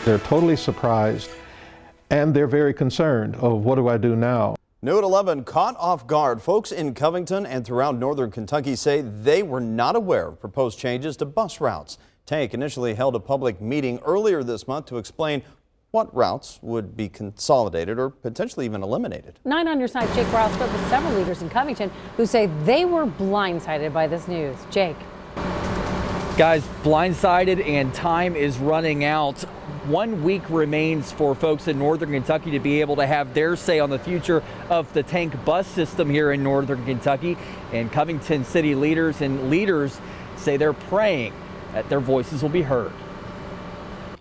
They're totally surprised, and they're very concerned. Oh, what do I do now? New at 11, caught off guard. Folks in Covington and throughout northern Kentucky say they were not aware of proposed changes to bus routes. Tank initially held a public meeting earlier this month to explain what routes would be consolidated or potentially even eliminated. 9 on your side, Jake Ryle spoke with several leaders in Covington who say they were blindsided by this news. Jake. Guys, blindsided, and time is running out. 1 week remains for folks in northern Kentucky to be able to have their say on the future of the Tank bus system here in northern Kentucky. And Covington city leaders say they're praying that their voices will be heard.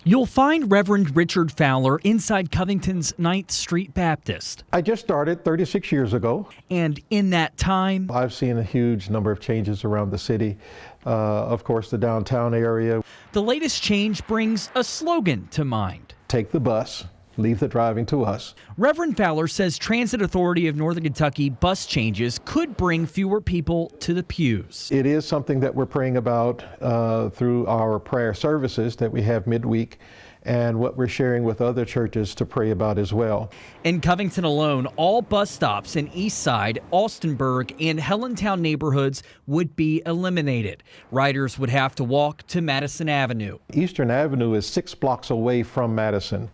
You'll find Reverend Richard Fowler inside Covington's 9th Street Baptist. I just started 36 years ago. And in that time, I've seen a huge number of changes around the city. Of course, the downtown area. the latest change brings a slogan to mind. Take the bus, leave the driving to us. Reverend Fowler says Transit Authority of Northern Kentucky bus changes could bring fewer people to the pews. It is something that we're praying about through our prayer services that we have midweek, and what we're sharing with other churches to pray about as well. In Covington alone, all bus stops in Eastside, Austinburg, and Hellentown neighborhoods would be eliminated. Riders would have to walk to Madison Avenue. Eastern Avenue is 6 blocks away from Madison.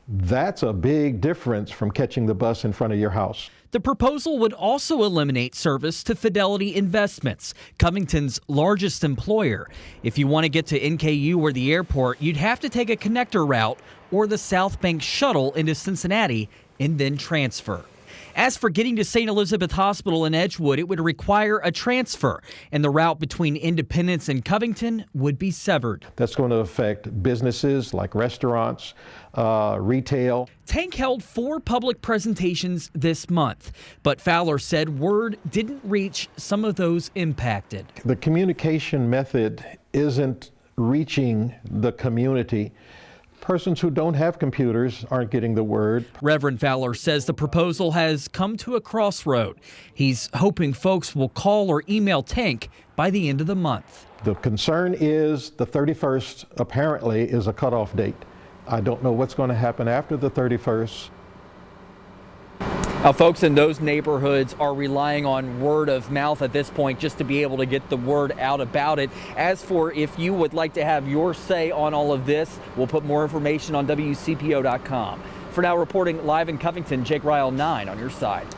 That's a big difference from catching the bus in front of your house. The proposal would also eliminate service to Fidelity Investments, Covington's largest employer. If you want to get to NKU or the airport, you'd have to take a connector route or the South Bank shuttle into Cincinnati and then transfer. As for getting to St. Elizabeth Hospital in Edgewood, it would require a transfer, and the route between Independence and Covington would be severed. That's going to affect businesses like restaurants, retail. Tank held 4 public presentations this month, but Fowler said word didn't reach some of those impacted. The communication method isn't reaching the community. Persons who don't have computers aren't getting the word. Reverend Fowler says the proposal has come to a crossroad. He's hoping folks will call or email Tank by the end of the month. The concern is the 31st apparently is a cutoff date. I don't know what's going to happen after the 31st. Now, folks in those neighborhoods are relying on word of mouth at this point just to be able to get the word out about it. As for if you would like to have your say on all of this, we'll put more information on WCPO.com. For now, reporting live in Covington, Jake Ryle, 9 on your side.